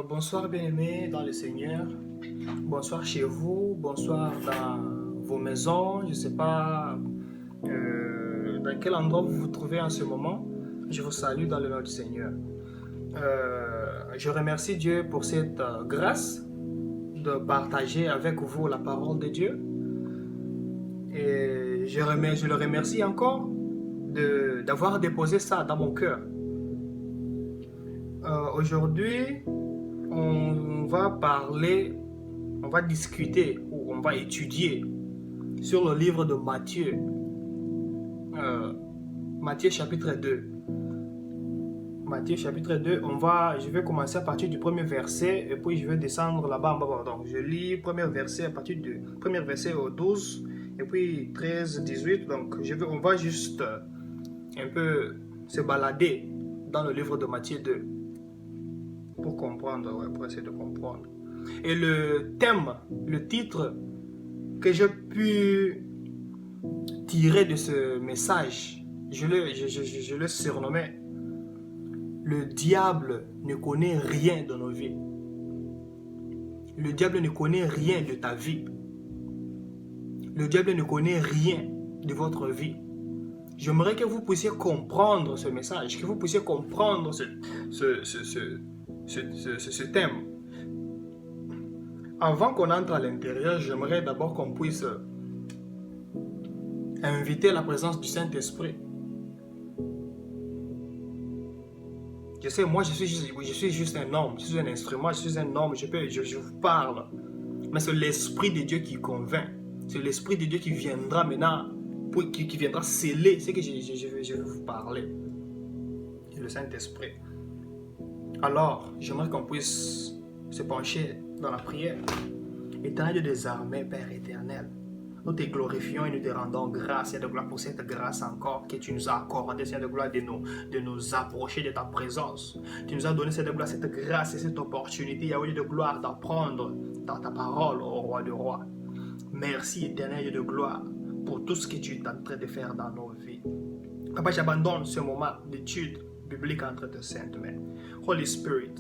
Bonsoir bien-aimés dans le Seigneur, bonsoir chez vous, bonsoir dans vos maisons, je ne sais pas dans quel endroit vous vous trouvez en ce moment, je vous salue dans le nom du Seigneur. Je remercie Dieu pour cette grâce de partager avec vous la parole de Dieu et je le remercie encore d'avoir déposé ça dans mon cœur. Aujourd'hui, on va discuter ou on va étudier sur le livre de Matthieu, Matthieu chapitre 2. Matthieu chapitre 2, je vais commencer à partir du premier verset et puis je vais descendre là-bas en bas. Donc, je lis le premier verset à partir du premier verset au 12 et puis 13, 18. Donc, on va juste un peu se balader dans le livre de Matthieu 2. Pour comprendre, pour essayer de comprendre. Et le thème, le titre que j'ai pu tirer de ce message, je le surnommais « Le diable ne connaît rien de nos vies ». Le diable ne connaît rien de ta vie. Le diable ne connaît rien de votre vie. J'aimerais que vous puissiez comprendre ce message, que vous puissiez comprendre ce thème. Avant qu'on entre à l'intérieur, j'aimerais d'abord qu'on puisse inviter la présence du Saint-Esprit. Je sais, moi je suis juste un homme, je suis un instrument, je suis un homme, je vous parle. Mais c'est l'Esprit de Dieu qui convainc. C'est l'Esprit de Dieu qui viendra maintenant, qui viendra sceller ce que je vais vous parler. C'est le Saint-Esprit. Alors, j'aimerais qu'on puisse se pencher dans la prière. Éternel des armées, Père éternel, nous te glorifions et nous te rendons grâce, Seigneur de gloire, pour cette grâce encore que tu nous as accordée, Seigneur de gloire, de nous approcher de ta présence. Tu nous as donné, Seigneur de gloire, cette grâce et cette opportunité, Yahweh de gloire, d'apprendre dans ta parole, ô roi de rois. Merci, éternel de gloire, pour tout ce que tu es en train de faire dans nos vies. Papa, j'abandonne ce moment d'étude biblique entre tes saintes mains. Holy Spirit,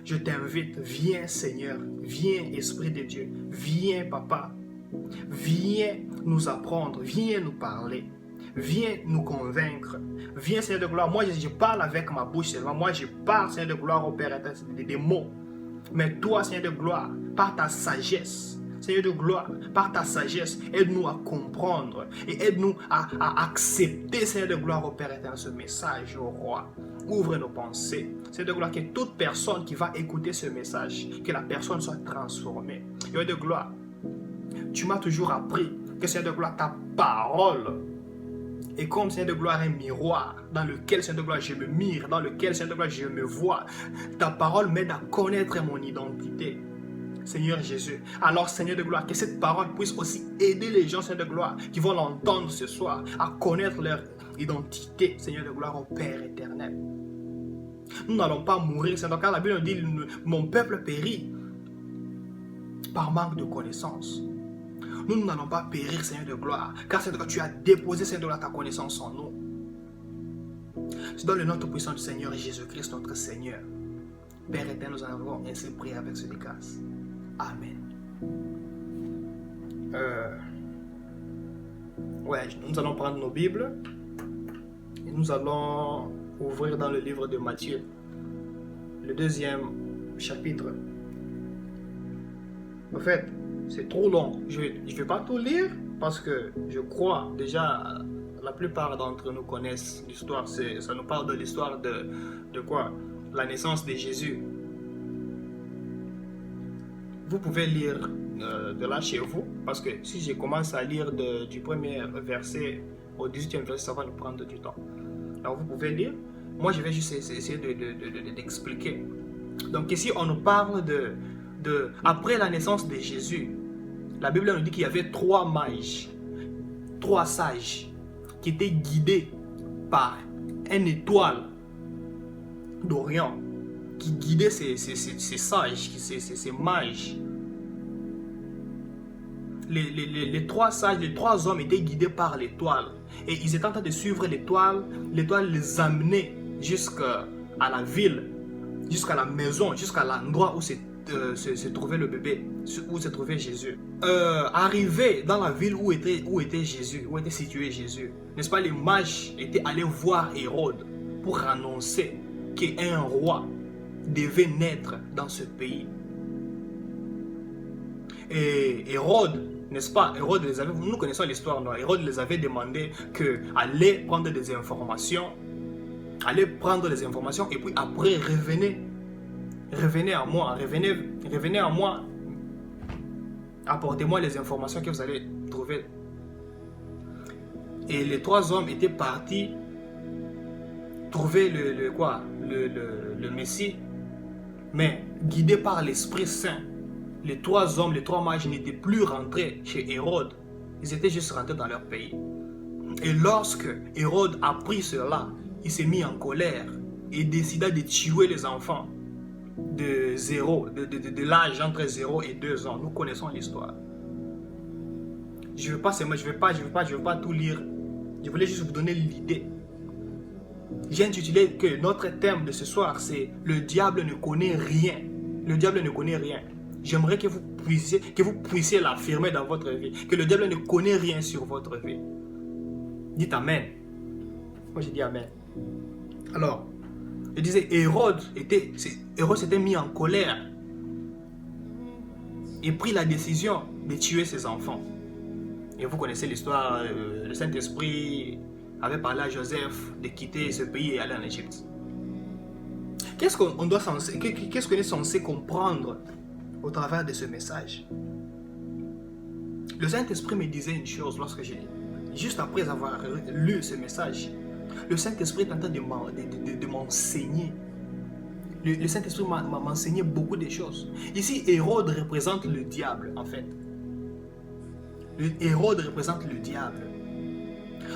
je t'invite, viens Seigneur, viens Esprit de Dieu, viens Papa, viens nous apprendre, viens nous parler, viens nous convaincre, viens Seigneur de gloire. Moi je parle avec ma bouche seulement, moi je parle Seigneur de gloire au Père des mots, mais toi Seigneur de gloire, par ta sagesse, Seigneur de gloire, par ta sagesse, aide-nous à comprendre et aide-nous à accepter, Seigneur de gloire, au Père éternel, ce message, au roi. Ouvre nos pensées. Seigneur de gloire, que toute personne qui va écouter ce message, que la personne soit transformée. Seigneur de gloire, tu m'as toujours appris que, Seigneur de gloire, ta parole est comme, Seigneur de gloire, un miroir dans lequel, Seigneur de gloire, je me mire, dans lequel, Seigneur de gloire, je me vois. Ta parole m'aide à connaître mon identité. Seigneur Jésus, alors Seigneur de gloire, que cette parole puisse aussi aider les gens, Seigneur de gloire, qui vont l'entendre ce soir, à connaître leur identité, Seigneur de gloire, au Père éternel. Nous n'allons pas mourir, Seigneur, car la Bible nous dit, mon peuple périt par manque de connaissance. Nous n'allons pas périr, Seigneur de gloire, car Seigneur de gloire, tu as déposé, Seigneur de gloire, ta connaissance en nous. C'est dans le nom puissant du Seigneur Jésus-Christ, notre Seigneur. Père éternel, nous en avons ainsi prié avec ce grâce. Amen. Nous allons prendre nos Bibles et nous allons ouvrir dans le livre de Matthieu, le 2e chapitre. En fait, c'est trop long. Je ne vais pas tout lire parce que je crois déjà la plupart d'entre nous connaissent l'histoire. Ça nous parle de l'histoire de quoi? La naissance de Jésus. Vous pouvez lire de là chez vous, parce que si je commence à lire du premier verset au 18e verset, ça va nous prendre du temps. Alors vous pouvez lire. Moi, je vais juste essayer d'expliquer. Donc ici, on nous parle après la naissance de Jésus. La Bible nous dit qu'il y avait 3 mages, 3 sages, qui étaient guidés par une étoile d'Orient, qui guidait ces sages, ces mages. Les 3 sages, les 3 hommes étaient guidés par l'étoile. Et ils étaient en train de suivre l'étoile. L'étoile les amenait jusqu'à la ville jusqu'à la maison, jusqu'à l'endroit où se trouvait le bébé, où se trouvait Jésus. Arrivé dans la ville où était Jésus, où était situé Jésus, n'est-ce pas, les mages étaient allés voir Hérode pour annoncer qu'un roi devait naître dans ce pays. Et Hérode, n'est-ce pas, Hérode les avait, nous connaissons l'histoire, non? Hérode les avait demandé d'aller prendre des informations, et puis après revenez à moi, apportez-moi les informations que vous allez trouver. Et les 3 hommes étaient partis trouver le Messie, mais guidés par l'Esprit Saint. Les 3 hommes, les 3 mages n'étaient plus rentrés chez Hérode, ils étaient juste rentrés dans leur pays. Et lorsque Hérode apprit cela, il s'est mis en colère et décida de tuer les enfants de l'âge entre 0 et 2 ans. Nous connaissons l'histoire. Je ne vais pas tout lire. Je voulais juste vous donner l'idée. J'ai intitulé que notre thème de ce soir, c'est le diable ne connaît rien. Le diable ne connaît rien. J'aimerais que vous puissiez l'affirmer dans votre vie. Que le diable ne connaît rien sur votre vie. Dites Amen. Moi j'ai dit Amen. Alors, je disais, Hérode s'était mis en colère et prit la décision de tuer ses enfants. Et vous connaissez l'histoire, le Saint-Esprit avait parlé à Joseph de quitter ce pays et aller en Égypte. Qu'est-ce qu'on est censé comprendre au travers de ce message? Le Saint-Esprit me disait une chose juste après avoir lu ce message. Le Saint-Esprit est en train de m'enseigner. Le Saint-Esprit m'a enseigné beaucoup de choses. Ici, Hérode représente le diable, en fait. Hérode représente le diable.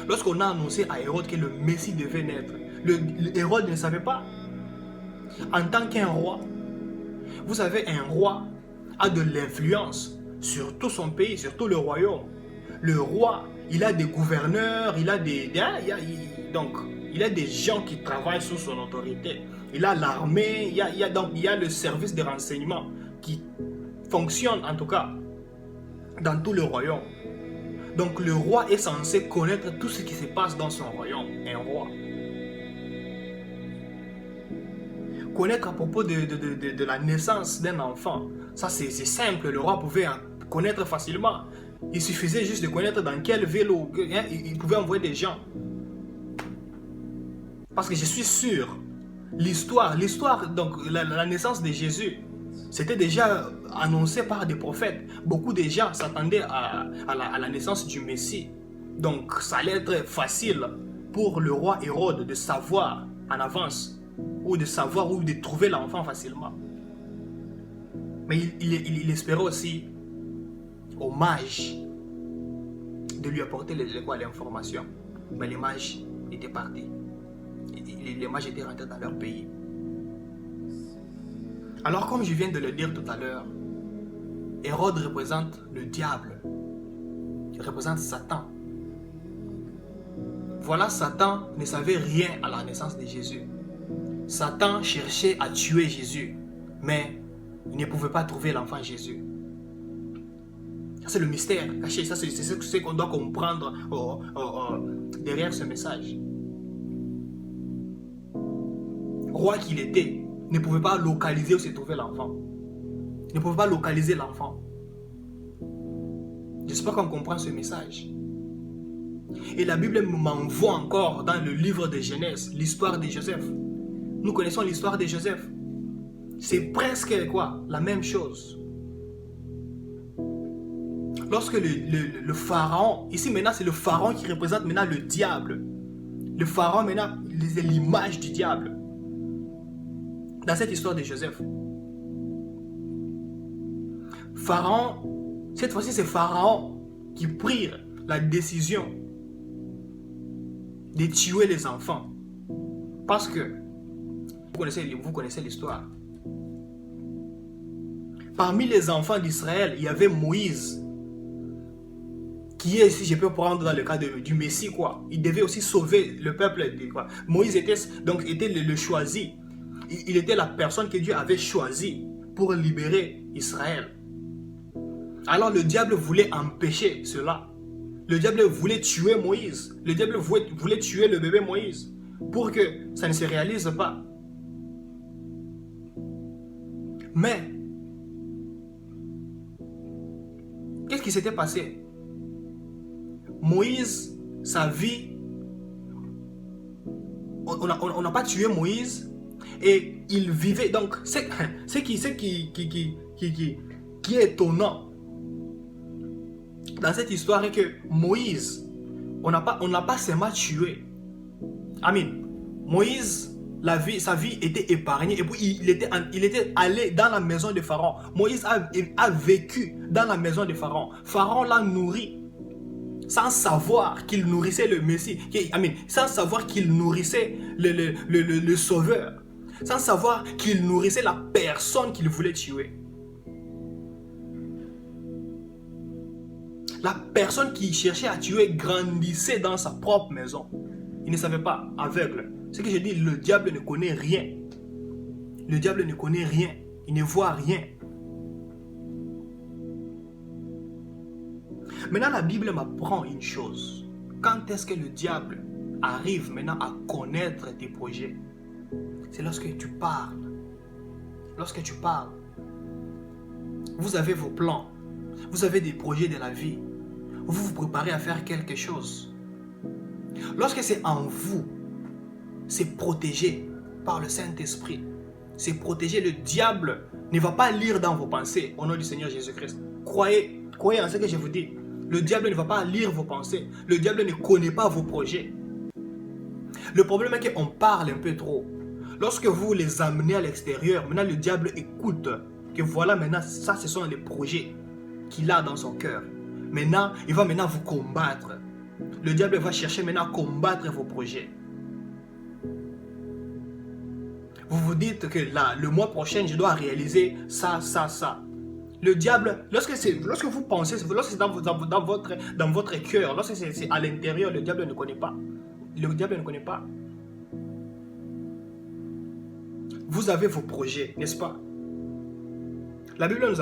Lorsqu'on a annoncé à Hérode que le Messie devait naître, Hérode ne savait pas. En tant qu'un roi, vous savez, un roi a de l'influence sur tout son pays, sur tout le royaume. Le roi, il a des gouverneurs, il a des gens qui travaillent sous son autorité. Il a l'armée, il y a le service de renseignement qui fonctionne en tout cas dans tout le royaume. Donc le roi est censé connaître tout ce qui se passe dans son royaume. Un roi. Connaître à propos de la naissance d'un enfant, ça c'est simple, le roi pouvait connaître facilement. Il suffisait juste de connaître dans quelle ville il pouvait envoyer des gens. Parce que je suis sûr, l'histoire, donc la naissance de Jésus, c'était déjà annoncé par des prophètes. Beaucoup de gens s'attendaient à la naissance du Messie. Donc ça allait être facile pour le roi Hérode de savoir en avance, ou de savoir où de trouver l'enfant facilement. Mais il espérait aussi aux mages de lui apporter l'information. Mais les mages étaient partis. Les mages étaient rentrés dans leur pays. Alors comme je viens de le dire tout à l'heure, Hérode représente le diable. Il représente Satan. Voilà, Satan ne savait rien à la naissance de Jésus. Satan cherchait à tuer Jésus, mais il ne pouvait pas trouver l'enfant Jésus. C'est le mystère caché, ça c'est ce qu'on doit comprendre derrière ce message. Roi qu'il était, ne pouvait pas localiser où se trouvait l'enfant. Ne pouvait pas localiser l'enfant. J'espère qu'on comprend ce message. Et la Bible m'envoie encore dans le livre de Genèse, l'histoire de Joseph. Nous connaissons l'histoire de Joseph. C'est presque la même chose. Lorsque le pharaon, ici maintenant c'est le pharaon qui représente maintenant le diable. Le pharaon maintenant, c'est l'image du diable. Dans cette histoire de Joseph. Pharaon, cette fois-ci c'est Pharaon qui prit la décision de tuer les enfants. Parce que, vous connaissez l'histoire. Parmi les enfants d'Israël, il y avait Moïse, qui est, si je peux prendre dans le cas du Messie, il devait aussi sauver le peuple. Moïse était le choisi. il était la personne que Dieu avait choisie pour libérer Israël. Alors le diable voulait empêcher cela. Le diable voulait tuer Moïse. Le diable voulait tuer le bébé Moïse pour que ça ne se réalise pas. Mais, qu'est-ce qui s'était passé? Moïse, sa vie, on n'a pas tué Moïse et il vivait. Donc, ce qui est étonnant dans cette histoire est que Moïse, on n'a pas seulement tué. Amen. Moïse, sa vie était épargnée et puis il était allé dans la maison de Pharaon. Moïse a vécu dans la maison de Pharaon. Pharaon l'a nourri sans savoir qu'il nourrissait le Messie. Amen. Sans savoir qu'il nourrissait le Sauveur. Sans savoir qu'il nourrissait la personne qu'il voulait tuer. La personne qui cherchait à tuer grandissait dans sa propre maison. Il ne savait pas, aveugle. Ce que je dis, le diable ne connaît rien. Le diable ne connaît rien. Il ne voit rien. Maintenant, la Bible m'apprend une chose. Quand est-ce que le diable arrive maintenant à connaître tes projets? C'est lorsque tu parles. Lorsque tu parles. Vous avez vos plans. Vous avez des projets de la vie. Vous vous préparez à faire quelque chose. Lorsque c'est en vous, c'est protégé par le Saint-Esprit. C'est protégé. Le diable ne va pas lire dans vos pensées au nom du Seigneur Jésus-Christ. Croyez en ce que je vous dis. Le diable ne va pas lire vos pensées. Le diable ne connaît pas vos projets. Le problème est qu'on parle un peu trop. Lorsque vous les amenez à l'extérieur, maintenant le diable écoute que voilà maintenant, ça ce sont les projets qu'il a dans son cœur. Maintenant, il va maintenant vous combattre. Le diable va chercher maintenant à combattre vos projets. Vous vous dites que là, le mois prochain, je dois réaliser ça, ça, ça. Le diable, lorsque vous pensez, lorsque c'est dans votre cœur, lorsque c'est à l'intérieur, le diable ne connaît pas. Le diable ne connaît pas. Vous avez vos projets, n'est-ce pas? La Bible nous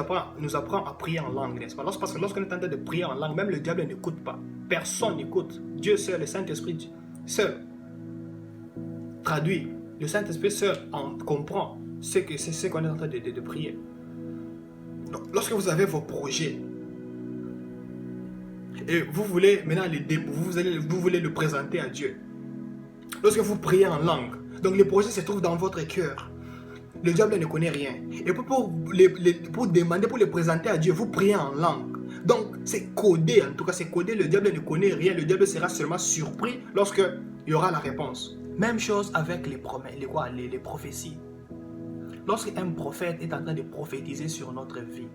apprend à prier en langue, n'est-ce pas? Parce que lorsqu'on est en train de prier en langue, même le diable n'écoute pas. Personne n'écoute. Dieu seul, le Saint-Esprit seul traduit. Le Saint-Esprit seul comprend ce qu'on est en train de prier. Donc, lorsque vous avez vos projets et vous voulez maintenant vous voulez le présenter à Dieu. Lorsque vous priez en langue, donc les projets se trouvent dans votre cœur. Le diable ne connaît rien. Et pour demander, pour les présenter à Dieu, vous priez en langue. Donc, c'est codé, en tout cas, c'est codé. Le diable ne connaît rien. Le diable sera seulement surpris lorsque il y aura la réponse. Même chose avec les promesses, les prophéties. Lorsqu'un prophète est en train de prophétiser sur notre vie,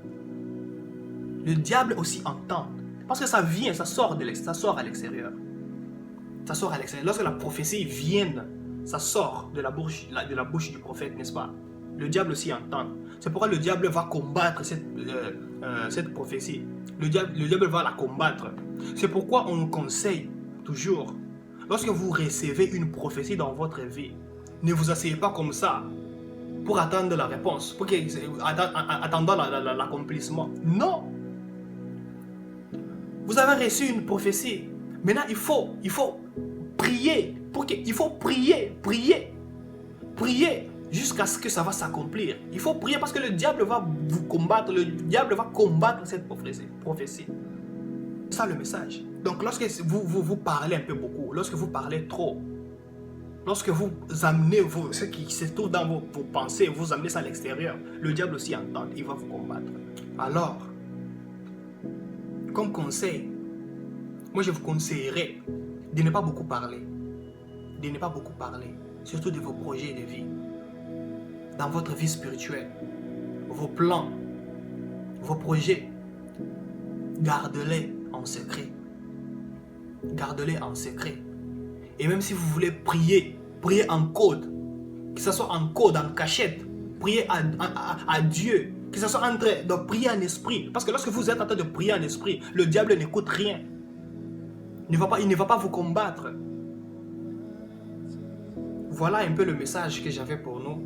le diable aussi entend. Parce que ça vient, ça sort à l'extérieur. Ça sort à l'extérieur. Lorsque la prophétie vient, ça sort de la bouche du prophète, n'est-ce pas? Le diable aussi entend. C'est pourquoi le diable va combattre cette prophétie. Le diable va la combattre. C'est pourquoi on nous conseille toujours, lorsque vous recevez une prophétie dans votre vie, ne vous asseyez pas comme ça pour attendre la réponse, attendant l'accomplissement. Non! Vous avez reçu une prophétie. Maintenant, il faut prier. Il faut prier jusqu'à ce que ça va s'accomplir. Il faut prier parce que le diable va vous combattre. Le diable va combattre cette prophétie. C'est ça le message. Donc lorsque vous parlez un peu beaucoup, lorsque vous parlez trop, lorsque vous amenez ce qui se trouve dans vos pensées, vous amenez ça à l'extérieur, le diable aussi entend, il va vous combattre. Alors, comme conseil, moi je vous conseillerais de ne pas beaucoup parler. De ne pas beaucoup parler, surtout de vos projets de vie, dans votre vie spirituelle, vos plans, vos projets, gardez-les en secret. Gardez-les en secret. Et même si vous voulez prier en code, que ce soit en code, en cachette, prier à Dieu, que ce soit en train de prier en esprit. Parce que lorsque vous êtes en train de prier en esprit, le diable n'écoute rien. Il ne va pas vous combattre. Voilà un peu le message que j'avais pour nous.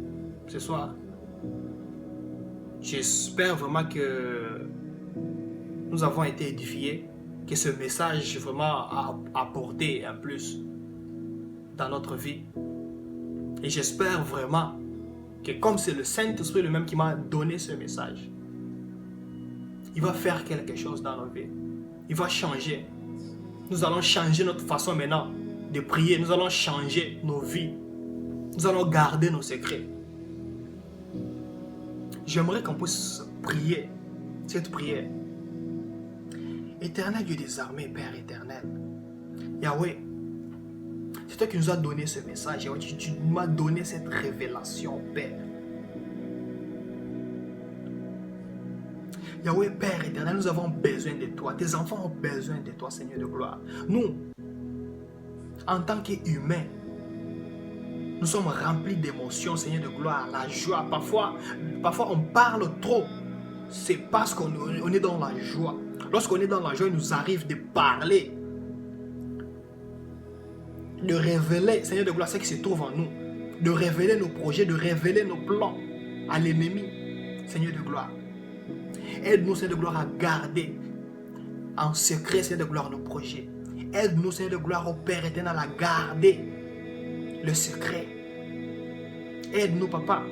ce soir. J'espère vraiment que nous avons été édifiés, que ce message vraiment a apporté un plus dans notre vie. Et j'espère vraiment que comme c'est le Saint-Esprit lui-même qui m'a donné ce message, il va faire quelque chose dans nos vies. Il va changer. Nous allons changer notre façon maintenant de prier. Nous allons changer nos vies. Nous allons garder nos secrets. J'aimerais qu'on puisse prier cette prière. Éternel Dieu des armées, Père éternel, Yahweh, c'est toi qui nous as donné ce message. Yahweh, tu m'as donné cette révélation, Père. Yahweh, Père éternel, nous avons besoin de toi. Tes enfants ont besoin de toi, Seigneur de gloire. Nous, en tant qu'humains, nous sommes remplis d'émotions, Seigneur de gloire, la joie. Parfois on parle trop. C'est parce qu'on est dans la joie. Lorsqu'on est dans la joie, il nous arrive de parler, de révéler, Seigneur de gloire, ce qui se trouve en nous, de révéler nos projets, de révéler nos plans à l'ennemi, Seigneur de gloire. Aide-nous, Seigneur de gloire, à garder en secret, Seigneur de gloire, nos projets. Aide-nous, Seigneur de gloire, au Père éternel, à garder le secret. Aide-nous, Papa,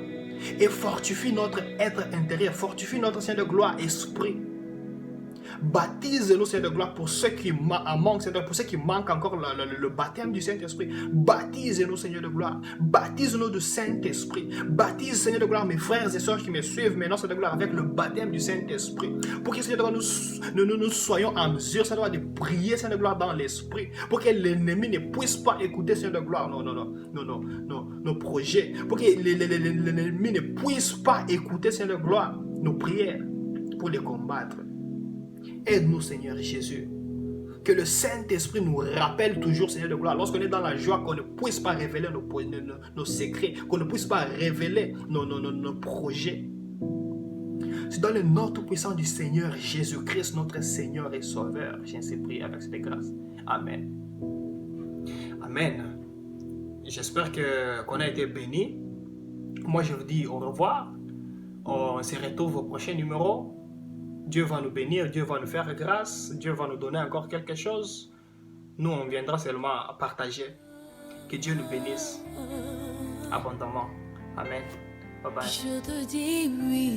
et fortifie notre être intérieur, fortifie notre Seigneur de gloire, esprit. Baptise-nous, Seigneur de gloire, pour ceux qui manquent, Seigneur, pour ceux qui manquent encore le baptême du Saint-Esprit. Baptise-nous, Seigneur de gloire. Baptise-nous du Saint-Esprit. Baptise, Seigneur de gloire, mes frères et sœurs qui me suivent maintenant, Seigneur de gloire, avec le baptême du Saint-Esprit. Pour que, Seigneur de gloire, nous soyons en mesure, Seigneur de gloire, de prier, Seigneur de gloire, dans l'Esprit. Pour que l'ennemi ne puisse pas écouter, Seigneur de gloire, nos projets. Pour que l'ennemi ne puisse pas écouter, Seigneur de gloire, nos prières pour les combattre. Aide-nous, Seigneur Jésus. Que le Saint-Esprit nous rappelle toujours, Seigneur de gloire, lorsqu'on est dans la joie, qu'on ne puisse pas révéler nos secrets, qu'on ne puisse pas révéler nos projets. C'est dans le nom tout-puissant du Seigneur Jésus-Christ, notre Seigneur et Sauveur. J'ai ainsi prié avec cette grâce. Amen. Amen. J'espère qu'on a été bénis. Moi, je vous dis au revoir. On se retrouve au prochain numéro. Dieu va nous bénir, Dieu va nous faire grâce, Dieu va nous donner encore quelque chose. Nous, on viendra seulement à partager. Que Dieu nous bénisse abondamment. Amen. Bye bye. Je te dis oui.